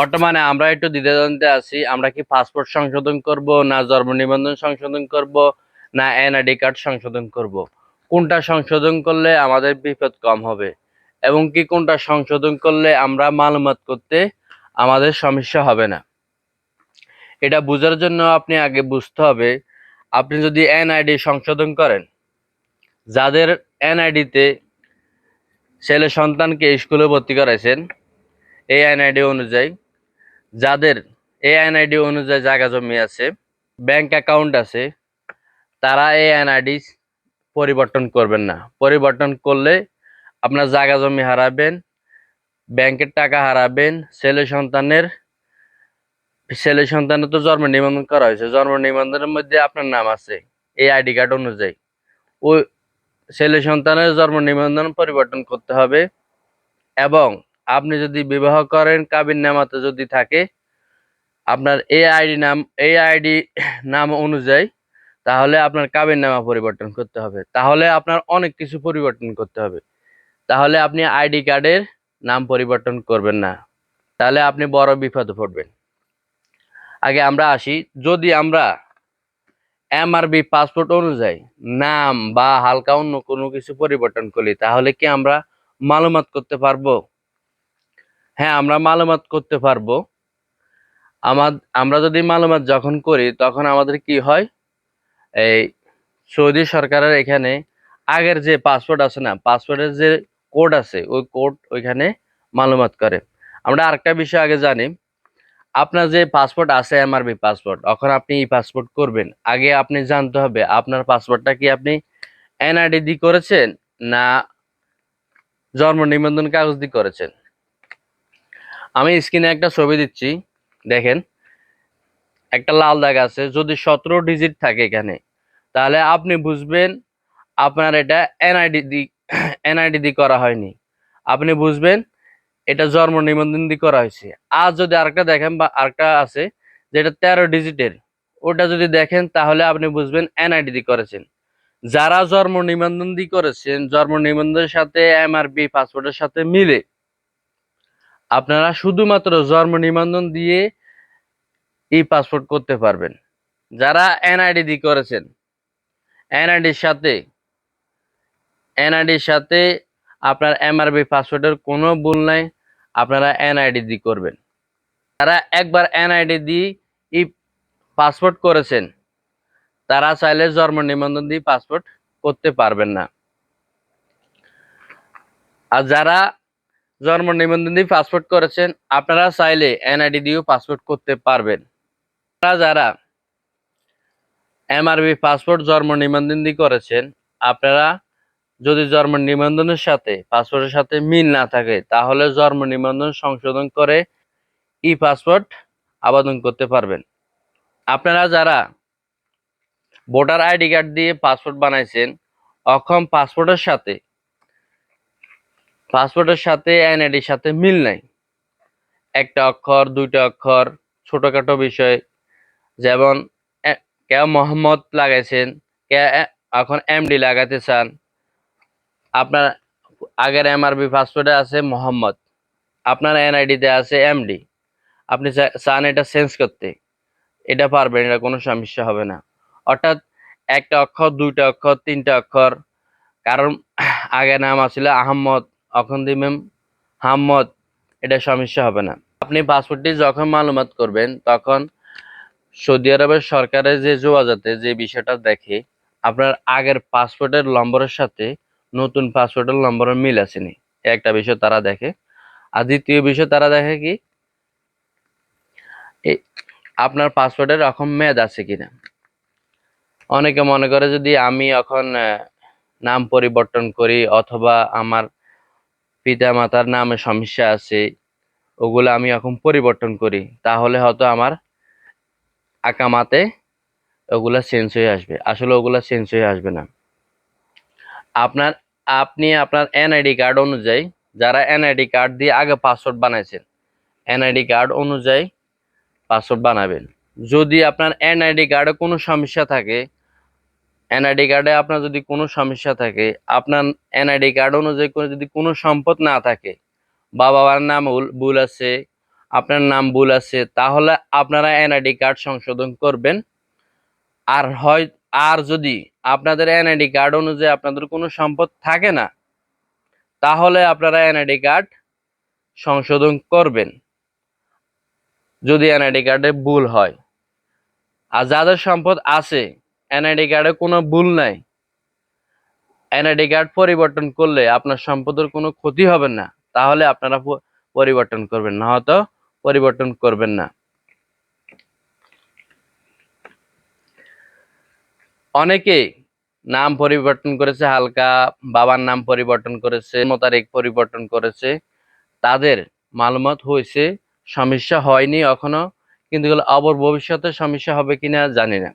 বর্তমানে আমরা একটু দ্বিধাদ্বন্দ্বে আছি, আমরা কি পাসপোর্ট সংশোধন করব, না জন্ম নিবন্ধন সংশোধন করব, না এনআইডি কার্ড সংশোধন করব। কোনটা সংশোধন করলে আমাদের বিপদ কম হবে এবং কি কোনটা সংশোধন করলে আমরা মালুমাত করতে আমাদের সমস্যা হবে না, এটা বোঝার জন্য আপনি আগে বুঝতে হবে। আপনি যদি এনআইডি সংশোধন করেন, যাদের এনআইডিতে ছেলে সন্তানকে স্কুলে ভর্তি করাইছেন এই এনআইডি অনুযায়ী, যাদের এই এনআইডি অনুযায়ী জায়গা জমি আছে, ব্যাংক অ্যাকাউন্ট আছে, তারা এই এনআইডি পরিবর্তন করবেন না। পরিবর্তন করলে আপনার জায়গা জমি হারাবেন, ব্যাংকের টাকা হারাবেন। ছেলে সন্তানের তো জন্ম নিবন্ধন করা হয়েছে, জন্ম নিবন্ধনের মধ্যে আপনার নাম আছে এই আইডি কার্ড অনুযায়ী। ওই ছেলে সন্তানের জন্ম নিবন্ধন পরিবর্তন করতে হবে। এবং আপনি যদি বিবাহ করেন, কাবিন নামাতে যদি থাকে আপনার এই আইডি নাম অনুযায়ী, তাহলে আপনার কাবিন নামা পরিবর্তন করতে হবে। তাহলে আপনার অনেক কিছু পরিবর্তন করতে হবে। তাহলে আপনি আইডি কার্ডের নাম পরিবর্তন করবেন না, তাহলে আপনি বড় বিপদে পড়বেন। আগে আমরা আসি, যদি আমরা এমআরবি পাসপোর্ট অনুযায়ী নাম বা হালকা অন্য কোনো কিছু পরিবর্তন করি, তাহলে কি আমরা মালুমাত করতে পারবো? হ্যাঁ, আমরা মালুমাত করতে পারবো। আমরা যদি মালুমাত যখন করি তখন আমাদের কি হয়, এই সৌদি সরকারের এখানে আগের যে পাসপোর্ট আছে না, পাসপোর্টের যে কোড আছে ওই কোড ওইখানে মালুমাত করে। আমরা আরেকটা বিষয় আগে জানি, আপনার যে পাসপোর্ট আছে এমআরবি পাসপোর্ট, এখন আপনি ই পাসপোর্ট করবেন, আগে আপনি জানতে হবে আপনার পাসপোর্টটা কি আপনি এনআইডি দিয়ে করেছেন না জন্ম নিবন্ধন কাগজ দিয়ে করেছেন। আমি স্ক্রিনে একটা ছবি দিচ্ছি, দেখেন একটা লাল দাগ আছে, যদি 17 ডিজিট থাকে এখানে, তাহলে আপনি বুঝবেন আপনার এটা এনআইডি দিয়ে করা হয়নি। আপনি বুঝবেন এটা জন্ম নিবন্ধন দিয়ে করা হয়েছে। আর যদি আরেকটা দেখেন বা আরেকটা আছে যেটা 13 ডিজিটের, ওটা যদি দেখেন তাহলে আপনি বুঝবেন এনআইডি দিয়ে করেছেন। যারা জন্ম নিবন্ধন দিয়ে করেছেন, জন্ম নিবন্ধনের সাথে এমআরবি পাসপোর্টের সাথে মিলে, আপনারা শুধুমাত্র জন্ম নিবন্ধন দিয়ে ই পাসপোর্ট করতে পারবেন। যারা এনআইডি দিয়ে করেছেন, এনআইডির সাথে এনআইডির সাথে আপনার এমআরবি পাসওয়ার্ডের কোনো ভুল নাই, আপনারা এনআইডি দিয়ে করবেন। যারা একবার এনআইডি দিয়ে ই পাসপোর্ট করেছেন, তারা চাইলে জন্ম নিবন্ধন দিয়ে পাসপোর্ট করতে পারবেন না। আর যারা জন্ম নিবন্ধন দিয়ে পাসপোর্ট করেছেন, আপনারা চাইলে এনআইডি দিয়েও পাসপোর্ট করতে পারবেন। যারা এমআরবি পাসপোর্ট জন্ম নিবন্ধন দিয়ে করেছেন, আপনারা যদি জন্ম নিবন্ধনের সাথে পাসপোর্টের সাথে মিল না থাকে, তাহলে জন্ম নিবন্ধন সংশোধন করে ই পাসপোর্ট আবেদন করতে পারবেন। আপনারা যারা ভোটার আইডি কার্ড দিয়ে পাসপোর্ট বানাইছেন, অক্ষম পাসপোর্টের সাথে এনআইডির সাথে মিল নাই, একটা অক্ষর দুইটা অক্ষর, ছোটখাটো বিষয়, যেমন কেউ মোহাম্মদ লাগাইছেন, কে এখন এমডি লাগাতে চান। আপনার আগের এমআরবি পাসপোর্টে আছে মোহাম্মদ, আপনার এনআইডিতে আছে এমডি, আপনি চান এটা চেঞ্জ করতে, এটা পারবেন, এটা কোনো সমস্যা হবে না। অর্থাৎ একটা অক্ষর দুইটা অক্ষর তিনটা অক্ষর, কারণ আগে নাম আছিল আহম্মদ, এখন দিবেন হাম্মদ, এটা সমস্যা হবে না। আপনি পাসপোর্টটি যখন মালুমাত করবেন, তখন সৌদি আরবের সরকারের যে যোগাযোগে যে বিষয়টা দেখে, আপনার আগের পাসপোর্টের নম্বরের সাথে নতুন পাসপোর্টের নম্বরের মিল আছে নি, একটা বিষয় তারা দেখে। আর দ্বিতীয় বিষয় তারা দেখে কি, আপনার পাসপোর্টের এখন মেয়াদ আছে কিনা। অনেকে মনে করে যদি আমি এখন নাম পরিবর্তন করি অথবা আমার পিতা মাতার নামে সমস্যা আছে, ওগুলো আমি এখন পরিবর্তন করি, তাহলে হয়তো আমার আকামাতে ওগুলা চেঞ্জ হয়ে আসবে। আসলে ওগুলা চেঞ্জ হয়ে আসবে না। আপনার আপনি আপনার এনআইডি কার্ড অনুযায়ী, যারা এনআইডি কার্ড দিয়ে আগে পাসওয়ার্ড বানাইছেন, এনআইডি কার্ড অনুযায়ী পাসওয়ার্ড বানাবেন। যদি আপনার এনআইডি কার্ডে কোনো সমস্যা থাকে, এনআইডি কার্ডে আপনার যদি কোনো সমস্যা থাকে, আপনার এনআইডি কার্ড অনুযায়ী যদি কোনো সম্পদ না থাকে, বাবা মার নাম ভুল আছে আপনার নাম ভুল আছে, তাহলে আপনারা এনআইডি কার্ড সংশোধন করবেন। আর যদি আপনাদের এনআইডি কার্ড অনুযায়ী আপনাদের কোনো সম্পদ থাকে না, তাহলে আপনারা এনআইডি কার্ড সংশোধন করবেন যদি এনআইডি কার্ডে ভুল হয়। আর যাদের সম্পদ আছে, এনআইডি কার্ডে কোনো ভুল নাই, এনআইডি কার্ড পরিবর্তন করলে আপনার সম্পদের কোনো ক্ষতি হবে না, তাহলে আপনারা পরিবর্তন করবেন, না হয়তো পরিবর্তন করবেন না। অনেকে নাম পরিবর্তন করেছে হালকা, বাবার নাম পরিবর্তন করেছে, জন্ম তারিখ পরিবর্তন করেছে, তাদের মালুমাত হয়েছে, সমস্যা হয়নি এখনো, কিন্তু আবার ভবিষ্যতে সমস্যা হবে কিনা জানি না।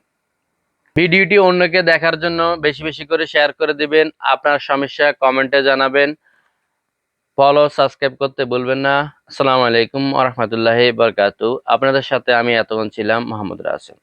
ভিডিওটি অন্যকে দেখার জন্য বেশি বেশি করে শেয়ার করে দিবেন। আপনার সমস্যা কমেন্টে জানাবেন। ফলো সাবস্ক্রাইব করতে ভুলবেন না। আসসালামু আলাইকুম ওয়া রাহমাতুল্লাহি ওয়া বারাকাতুহু। আপনাদের সাথে আমি এতক্ষণ ছিলাম মোহাম্মদ রাসেল।